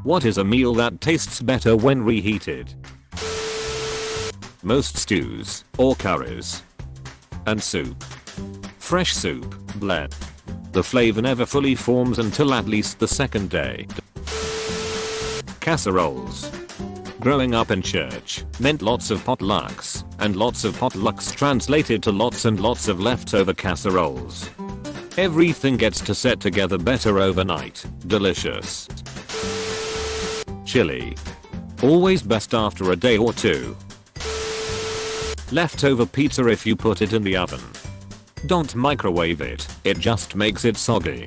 What is a meal that tastes better when reheated? Most stews, or curries. And soup. Fresh soup, bleh. The flavor never fully forms until at least the second day. Casseroles. Growing up in church meant lots of potlucks, and lots of potlucks translated to lots and lots of leftover casseroles. Everything gets to set together better overnight. Delicious. Chili. Always best after a day or two. Leftover pizza if you put it in the oven. Don't microwave it, it just makes it soggy.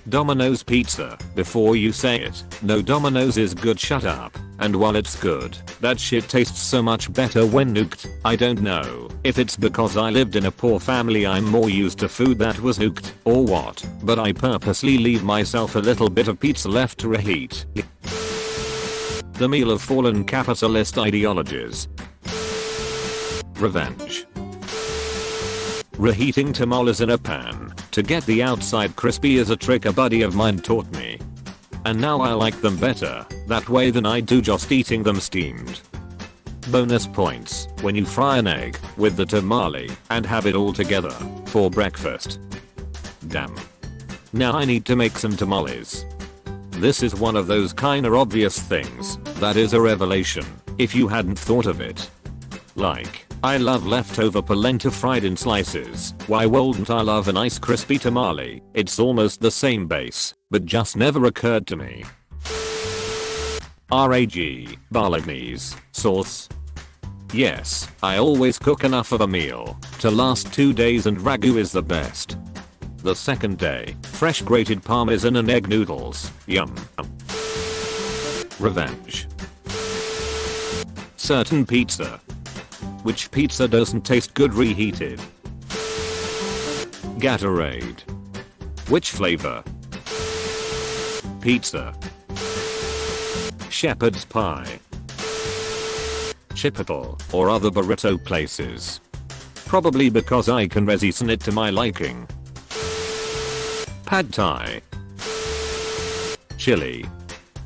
Domino's pizza. Before you say it, no, Domino's is good, shut up. And while it's good, that shit tastes so much better when nuked. I don't know if it's because I lived in a poor family, I'm more used to food that was nuked, or what, but I purposely leave myself a little bit of pizza left to reheat. The meal of fallen capitalist ideologies. Revenge. Reheating tamales in a pan to get the outside crispy is a trick a buddy of mine taught me. And now I like them better that way than I do just eating them steamed. Bonus points when you fry an egg with the tamale and have it all together for breakfast. Damn. Now I need to make some tamales. This is one of those kinda obvious things that is a revelation if you hadn't thought of it. Like, I love leftover polenta fried in slices. Why wouldn't I love a nice crispy tamale? It's almost the same base, but just never occurred to me. RAG, Bolognese sauce. Yes, I always cook enough of a meal to last 2 days and ragu is the best. The second day, fresh grated parmesan and egg noodles. Yum. Revenge. Certain pizza. Which pizza doesn't taste good reheated? Gatorade. Which flavor? Pizza. Shepherd's pie. Chipotle or other burrito places. Probably because I can reseason it to my liking. Pad Thai. Chili.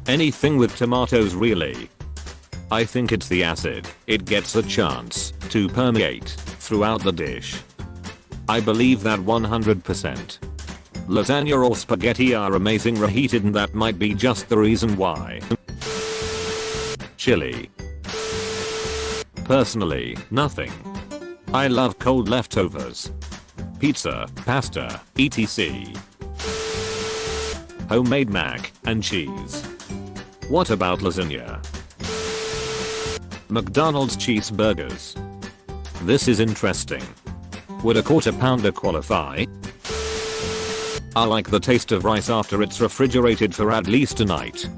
Anything with tomatoes really. I think it's the acid, it gets a chance to permeate throughout the dish. I believe that 100%. Lasagna or spaghetti are amazing reheated and that might be just the reason why. Chili. Personally, nothing. I love cold leftovers. Pizza, pasta, etc. Homemade mac and cheese. What about lasagna? McDonald's cheeseburgers. This is interesting. Would a quarter pounder qualify? I like the taste of rice after it's refrigerated for at least a night.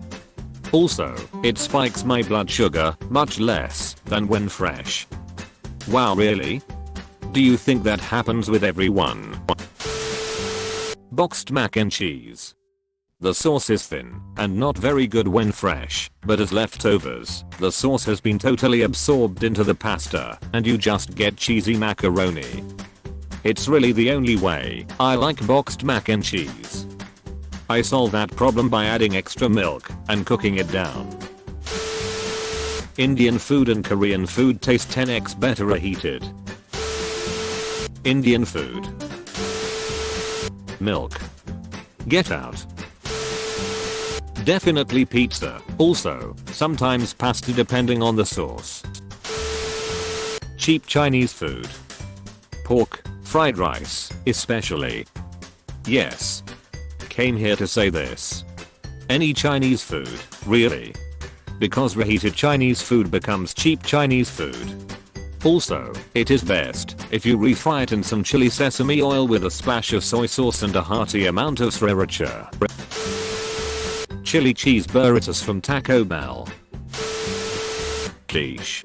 Also, it spikes my blood sugar much less than when fresh. Wow, really? Do you think that happens with everyone? Boxed mac and cheese. The sauce is thin and not very good when fresh, but as leftovers, the sauce has been totally absorbed into the pasta and you just get cheesy macaroni. It's really the only way I like boxed mac and cheese. I solve that problem by adding extra milk and cooking it down. Indian food and Korean food taste 10x better reheated. Indian food. Milk. Get out. Definitely pizza, also, sometimes pasta depending on the sauce. Cheap Chinese food. Pork, fried rice, especially. Yes. Came here to say this. Any Chinese food, really. Because reheated Chinese food becomes cheap Chinese food. Also, it is best if you refry it in some chili sesame oil with a splash of soy sauce and a hearty amount of sriracha. Chili cheese burritos from Taco Bell. Quiche.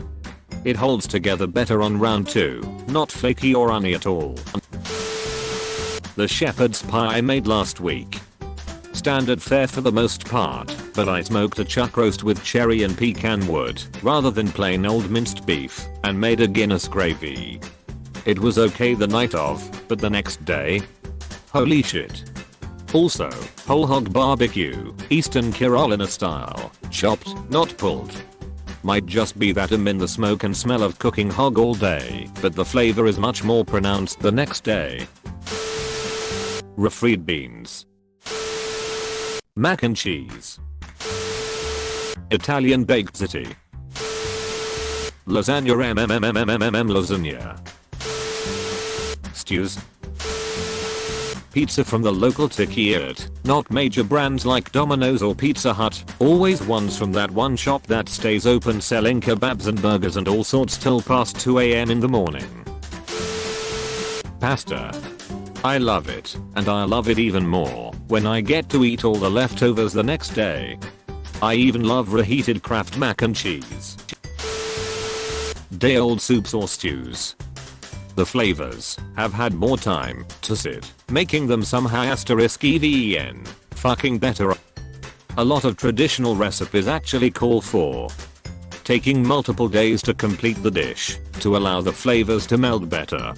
It holds together better on round 2, not flaky or runny at all. The shepherd's pie I made last week. Standard fare for the most part, but I smoked a chuck roast with cherry and pecan wood rather than plain old minced beef and made a Guinness gravy. It was okay the night of, but the next day? Holy shit. Also, whole hog barbecue, Eastern Carolina style, chopped, not pulled. Might just be that I'm in the smoke and smell of cooking hog all day, but the flavor is much more pronounced the next day. Refried beans. Mac and cheese. Italian baked ziti. Lasagna lasagna. Stews. Pizza from the local taqueria, not major brands like Domino's or Pizza Hut, always ones from that one shop that stays open selling kebabs and burgers and all sorts till past 2 AM in the morning. Pasta. I love it, and I love it even more when I get to eat all the leftovers the next day. I even love reheated Kraft mac and cheese. Day-old soups or stews. The flavors have had more time to sit, making them somehow even fucking better. A lot of traditional recipes actually call for taking multiple days to complete the dish to allow the flavors to meld better.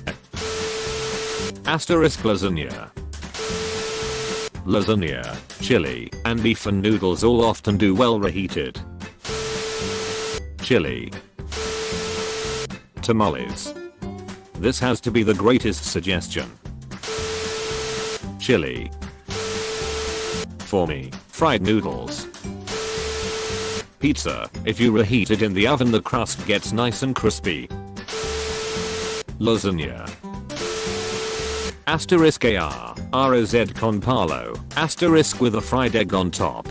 Lasagna. Lasagna, chili, and beef and noodles all often do well reheated. Chili. Tamales. This has to be the greatest suggestion. Chili. For me, fried noodles. Pizza, if you reheat it in the oven the crust gets nice and crispy. Lasagna. Arroz con palo, with a fried egg on top.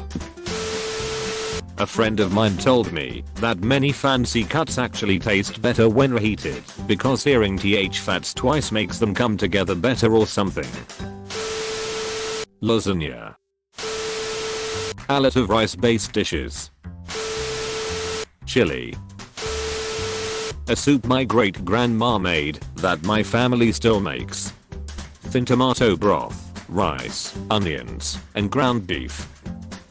A friend of mine told me that many fancy cuts actually taste better when reheated because hearing th fats twice makes them come together better or something. Lasagna. A lot of rice-based dishes. Chili. A soup my great-grandma made that my family still makes. Thin tomato broth, rice, onions, and ground beef.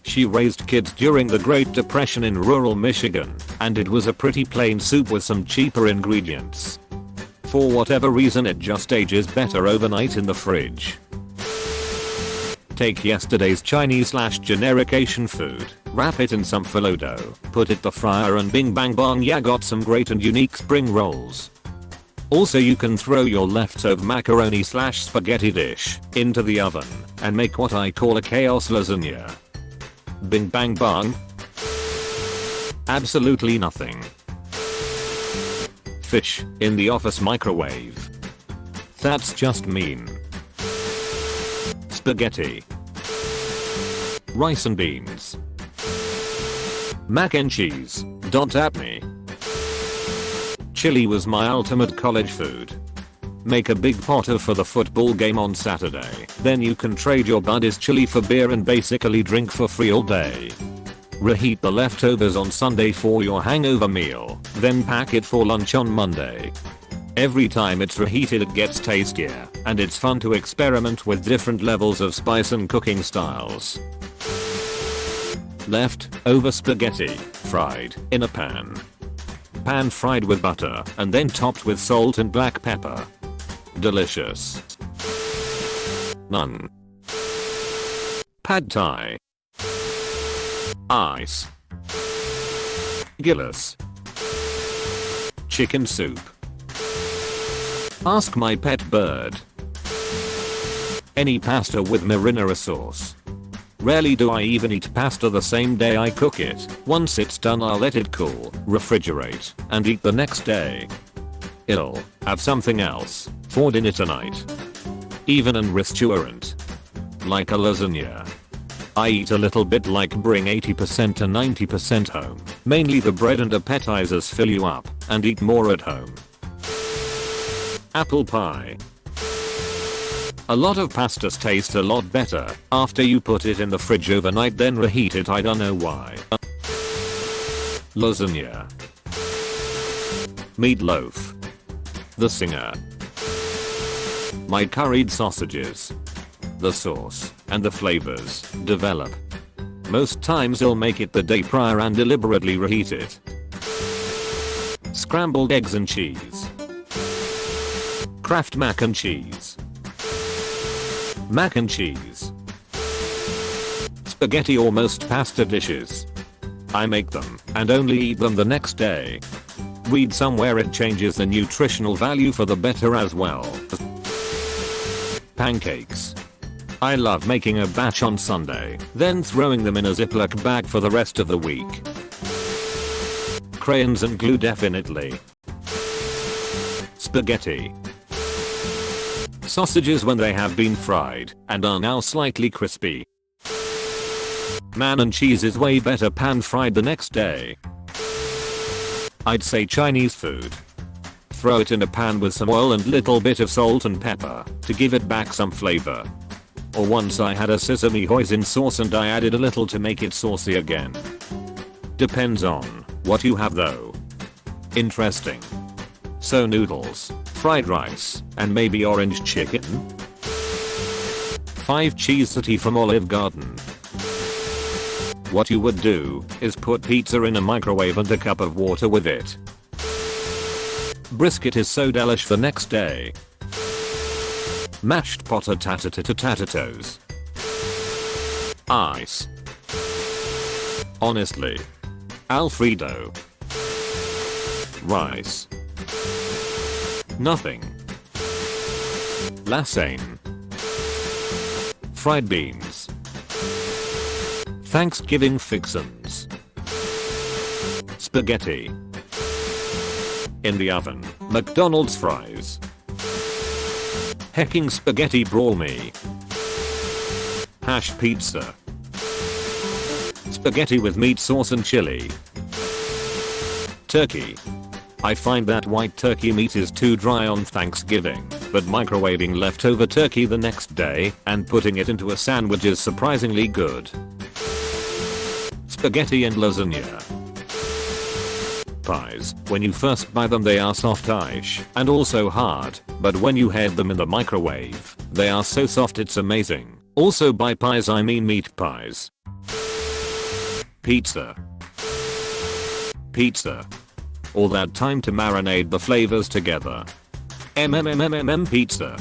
She raised kids during the Great Depression in rural Michigan, and it was a pretty plain soup with some cheaper ingredients. For whatever reason it just ages better overnight in the fridge. Take yesterday's Chinese/generic Asian food, wrap it in some phyllo dough, put it the fryer and bing bang bong ya got some great and unique spring rolls. Also you can throw your leftover macaroni/spaghetti dish into the oven and make what I call a chaos lasagna. Bing bang bong? Absolutely nothing. Fish in the office microwave. That's just mean. Spaghetti. Rice and beans. Mac and cheese. Don't at me. Chili was my ultimate college food. Make a big potter for the football game on Saturday, then you can trade your buddy's chili for beer and basically drink for free all day. Reheat the leftovers on Sunday for your hangover meal, then pack it for lunch on Monday. Every time it's reheated it gets tastier, and it's fun to experiment with different levels of spice and cooking styles. Leftover spaghetti, fried in a pan. Pan fried with butter and then topped with salt and black pepper. Delicious. Naan. Pad Thai. Ice. Gillis. Chicken soup. Ask my pet bird. Any pasta with marinara sauce. Rarely do I even eat pasta the same day I cook it. Once it's done I'll let it cool, refrigerate, and eat the next day. I'll have something else for dinner tonight. Even an restaurant. Like a lasagna. I eat a little bit like bring 80% to 90% home. Mainly the bread and appetizers fill you up, and eat more at home. Apple pie. A lot of pastas taste a lot better after you put it in the fridge overnight then reheat it. I don't know why. Lasagna. Meatloaf. The singer. My curried sausages. The sauce and the flavors develop. Most times I'll make it the day prior and deliberately reheat it. Scrambled eggs and cheese. Kraft mac and cheese. Mac and cheese. spaghetti or most pasta dishes. I make them and only eat them the next day. Read somewhere it changes the nutritional value for the better as well. Pancakes. I love making a batch on Sunday, then throwing them in a Ziploc bag for the rest of the week. Crayons and glue definitely. Spaghetti. Sausages when they have been fried and are now slightly crispy. Man and cheese is way better pan fried the next day. I'd say Chinese food. Throw it in a pan with some oil and little bit of salt and pepper to give it back some flavor. Or once I had a sesame hoisin sauce and I added a little to make it saucy again. Depends on what you have though. Interesting. So noodles, fried rice, and maybe orange chicken? 5 cheese city from Olive Garden. What you would do is put pizza in a microwave and a cup of water with it. Brisket is so delish the next day. Mashed potatoes. Ice. Honestly. Alfredo. Rice. Nothing. Lasagne. Fried beans. Thanksgiving fixins. Spaghetti. In the oven, McDonald's fries. Hecking spaghetti brawl me. Hash pizza. Spaghetti with meat sauce and chili. Turkey. I find that white turkey meat is too dry on Thanksgiving, but microwaving leftover turkey the next day and putting it into a sandwich is surprisingly good. Spaghetti and lasagna. Pies, when you first buy them they are soft-ish and also hard, but when you heat them in the microwave, they are so soft it's amazing. Also by pies I mean meat pies. Pizza. All that time to marinate the flavors together. Pizza.